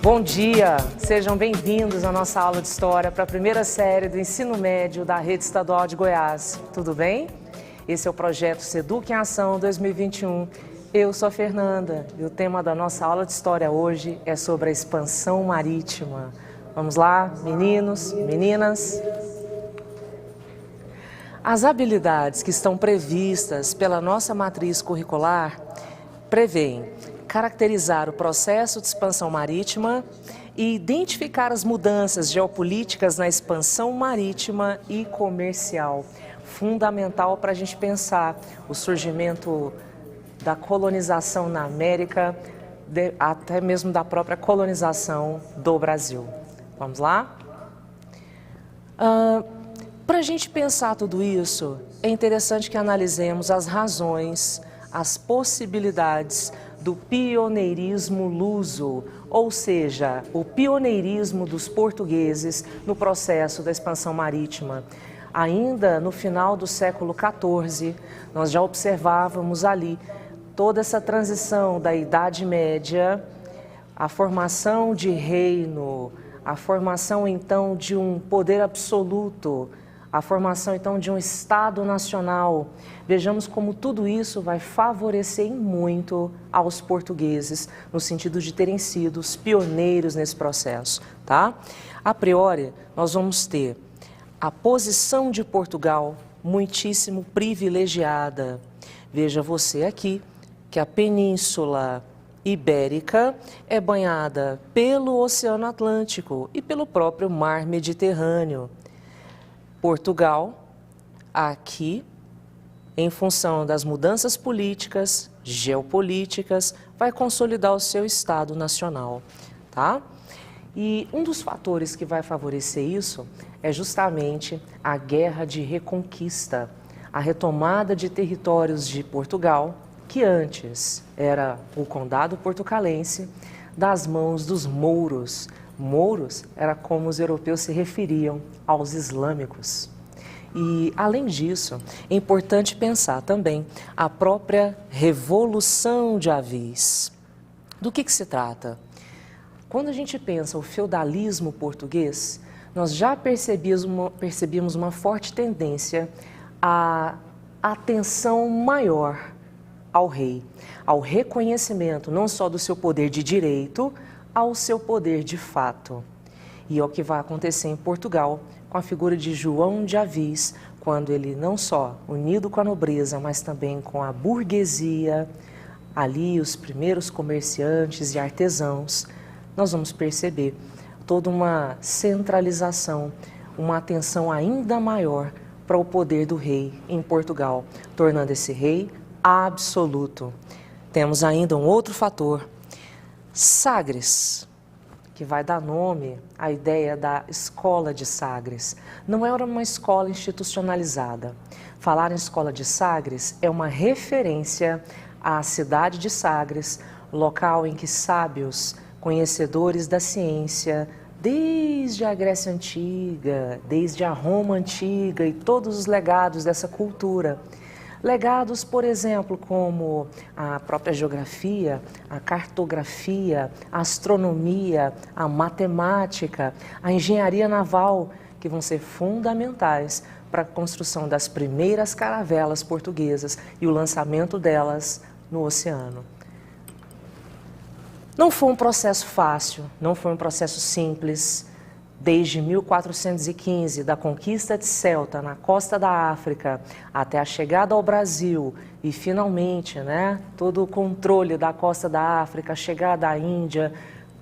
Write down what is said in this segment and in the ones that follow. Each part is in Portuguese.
Bom dia, sejam bem-vindos à nossa aula de História para a primeira série do Ensino Médio da Rede Estadual de Goiás. Tudo bem? Esse é o projeto Seduc em Ação 2021. Eu sou a Fernanda e o tema da nossa aula de História hoje é sobre a expansão marítima. Vamos lá, meninos e meninas? As habilidades que estão previstas pela nossa matriz curricular prevêem caracterizar o processo de expansão marítima e identificar as mudanças geopolíticas na expansão marítima e comercial. Fundamental para a gente pensar o surgimento da colonização na América, até mesmo da própria colonização do Brasil. Vamos lá? Para a gente pensar tudo isso, é interessante que analisemos as razões, as possibilidades do pioneirismo luso, ou seja, o pioneirismo dos portugueses no processo da expansão marítima. Ainda no final do século XIV, nós já observávamos ali toda essa transição da Idade Média, a formação de reino, a formação então de um poder absoluto, a formação então de um Estado nacional. Vejamos como tudo isso vai favorecer muito aos portugueses, no sentido de terem sido os pioneiros nesse processo, tá? A priori, nós vamos ter a posição de Portugal muitíssimo privilegiada. Veja você aqui que a Península Ibérica é banhada pelo Oceano Atlântico e pelo próprio Mar Mediterrâneo. Portugal, aqui, em função das mudanças políticas, geopolíticas, vai consolidar o seu Estado nacional, tá? E um dos fatores que vai favorecer isso é justamente a Guerra de Reconquista, a retomada de territórios de Portugal, que antes era o Condado Portucalense, das mãos dos mouros. Mouros era como os europeus se referiam aos islâmicos. E, além disso, é importante pensar também a própria Revolução de Avis. Do que se trata? Quando a gente pensa o feudalismo português, nós já percebíamos uma forte tendência à atenção maior ao rei, ao reconhecimento não só do seu poder de direito, ao seu poder de fato. E é o que vai acontecer em Portugal com a figura de João de Avis, quando ele não só unido com a nobreza, mas também com a burguesia, ali os primeiros comerciantes e artesãos, nós vamos perceber toda uma centralização, uma atenção ainda maior para o poder do rei em Portugal, tornando esse rei absoluto. Temos ainda um outro fator, Sagres, que vai dar nome à ideia da Escola de Sagres. Não era uma escola institucionalizada. Falar em Escola de Sagres é uma referência à cidade de Sagres, local em que sábios, conhecedores da ciência, desde a Grécia Antiga, desde a Roma Antiga e todos os legados dessa cultura, legados, por exemplo, como a própria geografia, a cartografia, a astronomia, a matemática, a engenharia naval, que vão ser fundamentais para a construção das primeiras caravelas portuguesas e o lançamento delas no oceano. Não foi um processo fácil, não foi um processo simples. Desde 1415, da conquista de Ceuta, na costa da África, até a chegada ao Brasil e, finalmente, todo o controle da costa da África, a chegada à Índia,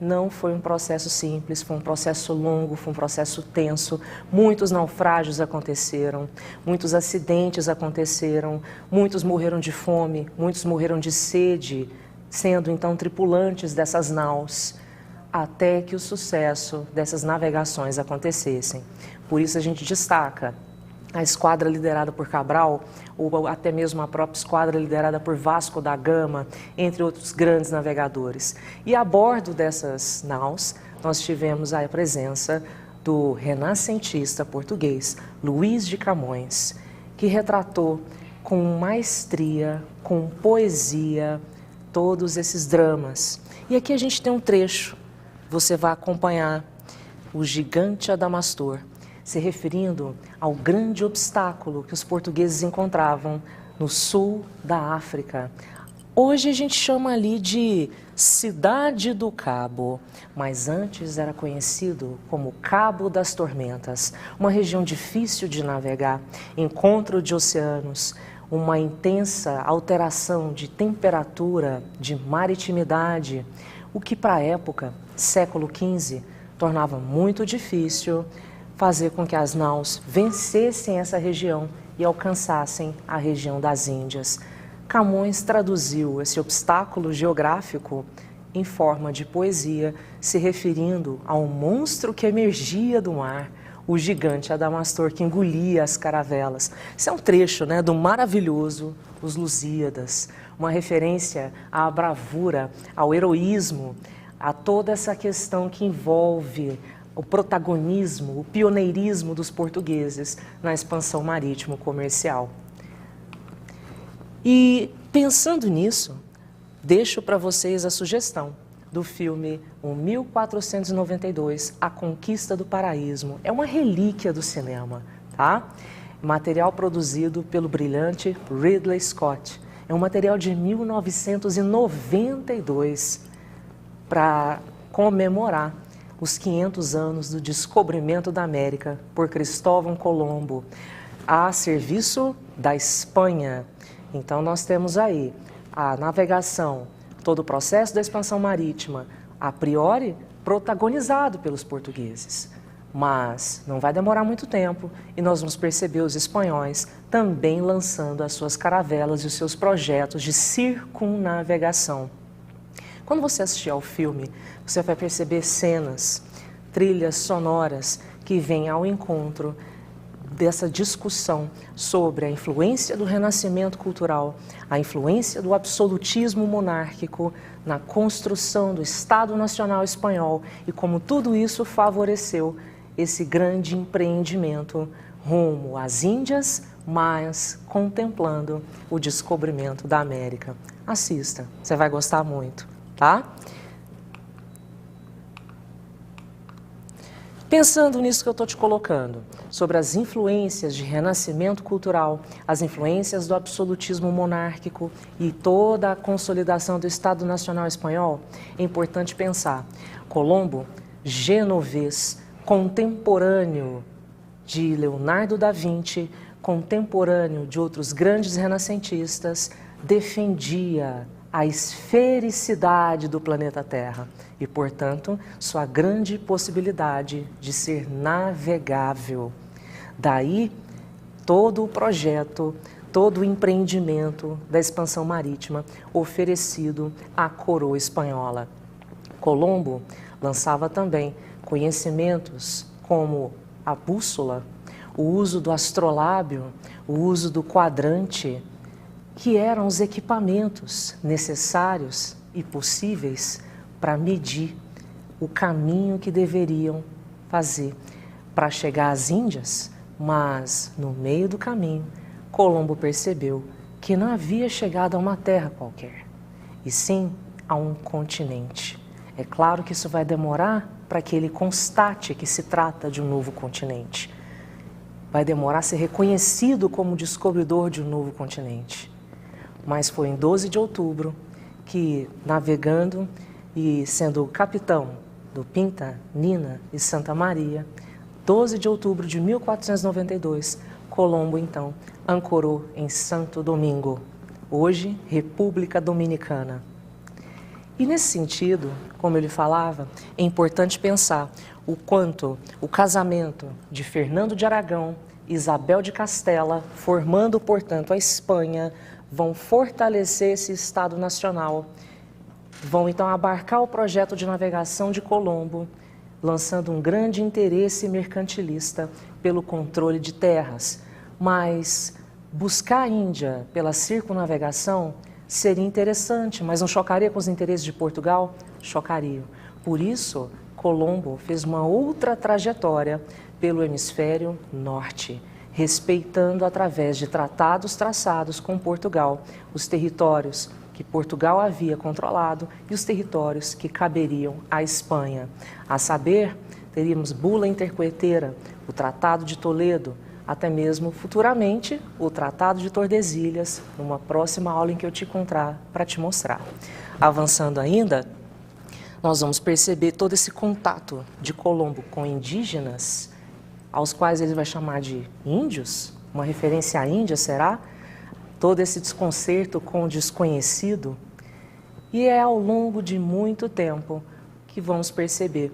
não foi um processo simples, foi um processo longo, foi um processo tenso. Muitos naufrágios aconteceram, muitos acidentes aconteceram, muitos morreram de fome, muitos morreram de sede, sendo então tripulantes dessas naus, até que o sucesso dessas navegações acontecessem. Por isso a gente destaca a esquadra liderada por Cabral, ou até mesmo a própria esquadra liderada por Vasco da Gama, entre outros grandes navegadores. E a bordo dessas naus, nós tivemos a presença do renascentista português Luís de Camões, que retratou com maestria, com poesia, todos esses dramas. E aqui a gente tem um trecho você vai acompanhar o gigante Adamastor, se referindo ao grande obstáculo que os portugueses encontravam no sul da África. Hoje a gente chama ali de Cidade do Cabo, mas antes era conhecido como Cabo das Tormentas, uma região difícil de navegar, encontro de oceanos, uma intensa alteração de temperatura, de maritimidade, o que para a época, século XV, tornava muito difícil fazer com que as naus vencessem essa região e alcançassem a região das Índias. Camões traduziu esse obstáculo geográfico em forma de poesia, se referindo ao monstro que emergia do mar, o gigante Adamastor que engolia as caravelas. Isso é um trecho, né, do maravilhoso Os Lusíadas, uma referência à bravura, ao heroísmo, a toda essa questão que envolve o protagonismo, o pioneirismo dos portugueses na expansão marítimo-comercial. E pensando nisso, deixo para vocês a sugestão do filme O 1492, A Conquista do Paraíso. É uma relíquia do cinema, tá? Material produzido pelo brilhante Ridley Scott. É um material de 1992 para comemorar os 500 anos do descobrimento da América por Cristóvão Colombo, a serviço da Espanha. Então nós temos aí a navegação, todo o processo da expansão marítima, a priori protagonizado pelos portugueses. Mas não vai demorar muito tempo e nós vamos perceber os espanhóis também lançando as suas caravelas e os seus projetos de circunnavegação. Quando você assistir ao filme, você vai perceber cenas, trilhas sonoras que vêm ao encontro dessa discussão sobre a influência do renascimento cultural, a influência do absolutismo monárquico na construção do Estado Nacional Espanhol e como tudo isso favoreceu esse grande empreendimento rumo às Índias, mas contemplando o descobrimento da América. Assista, você vai gostar muito, tá? Pensando nisso que eu estou te colocando, sobre as influências de renascimento cultural, as influências do absolutismo monárquico e toda a consolidação do Estado Nacional Espanhol, é importante pensar. Colombo, genovês, contemporâneo de Leonardo da Vinci, contemporâneo de outros grandes renascentistas, defendia a esfericidade do planeta Terra e, portanto, sua grande possibilidade de ser navegável. Daí, todo o projeto, todo o empreendimento da expansão marítima oferecido à coroa espanhola. Colombo lançava também conhecimentos como a bússola, o uso do astrolábio, o uso do quadrante, que eram os equipamentos necessários e possíveis para medir o caminho que deveriam fazer para chegar às Índias, mas no meio do caminho, Colombo percebeu que não havia chegado a uma terra qualquer, e sim a um continente. É claro que isso vai demorar para que ele constate que se trata de um novo continente. Vai demorar a ser reconhecido como descobridor de um novo continente. Mas foi em 12 de outubro que, navegando e sendo o capitão do Pinta, Nina e Santa Maria, 12 de outubro de 1492, Colombo, então, ancorou em Santo Domingo, hoje República Dominicana. E nesse sentido, como ele falava, é importante pensar o quanto o casamento de Fernando de Aragão e Isabel de Castela, formando, portanto, a Espanha, vão fortalecer esse Estado Nacional, vão então abarcar o projeto de navegação de Colombo, lançando um grande interesse mercantilista pelo controle de terras. Mas buscar a Índia pela circunnavegação seria interessante, mas não chocaria com os interesses de Portugal? Chocaria. Por isso, Colombo fez uma outra trajetória pelo hemisfério norte, respeitando através de tratados traçados com Portugal os territórios que Portugal havia controlado e os territórios que caberiam à Espanha. A saber, teríamos Bula Intercoetera, o Tratado de Toledo, até mesmo futuramente o Tratado de Tordesilhas, numa próxima aula em que eu te encontrar para te mostrar. Avançando ainda, nós vamos perceber todo esse contato de Colombo com indígenas, aos quais ele vai chamar de índios, uma referência à Índia, será? Todo esse desconcerto com o desconhecido. E é ao longo de muito tempo que vamos perceber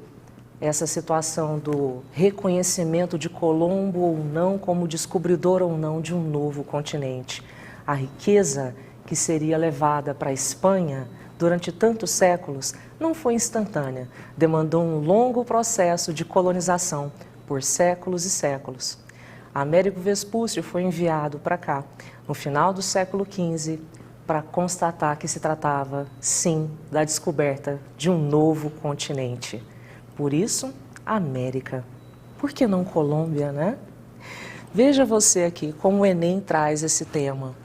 essa situação do reconhecimento de Colombo ou não como descobridor ou não de um novo continente. A riqueza que seria levada para a Espanha durante tantos séculos não foi instantânea, demandou um longo processo de colonização por séculos e séculos. Américo Vespúcio foi enviado para cá no final do século XV para constatar que se tratava, sim, da descoberta de um novo continente. Por isso, América. Por que não Colômbia, né? Veja você aqui como o Enem traz esse tema.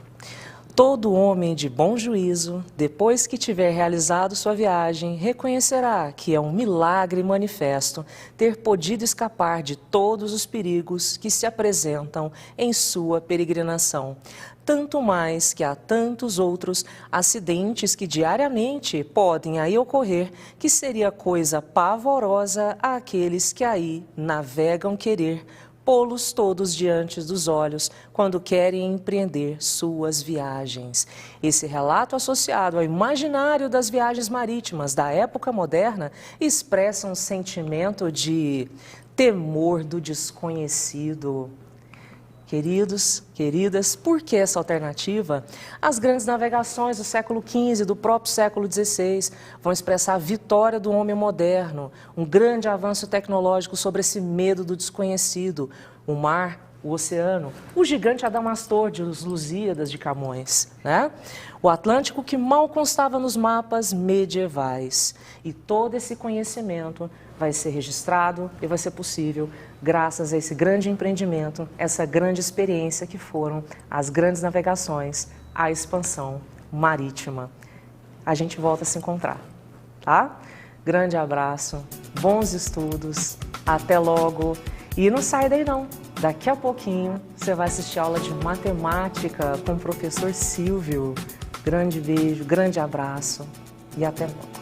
Todo homem de bom juízo, depois que tiver realizado sua viagem, reconhecerá que é um milagre manifesto ter podido escapar de todos os perigos que se apresentam em sua peregrinação, tanto mais que há tantos outros acidentes que diariamente podem aí ocorrer, que seria coisa pavorosa àqueles que aí navegam querer pô-los todos diante dos olhos quando querem empreender suas viagens. Esse relato associado ao imaginário das viagens marítimas da época moderna expressa um sentimento de temor do desconhecido. Queridos, queridas, por que essa alternativa? As grandes navegações do século XV, do próprio século XVI, vão expressar a vitória do homem moderno, um grande avanço tecnológico sobre esse medo do desconhecido, o mar, o oceano, o gigante Adamastor de Os Lusíadas de Camões, né? O Atlântico que mal constava nos mapas medievais. E todo esse conhecimento vai ser registrado e vai ser possível graças a esse grande empreendimento, essa grande experiência que foram as grandes navegações, a expansão marítima. A gente volta a se encontrar, tá? Grande abraço, bons estudos, até logo. E não sai daí não, daqui a pouquinho você vai assistir a aula de matemática com o professor Silvio. Grande beijo, grande abraço e até logo.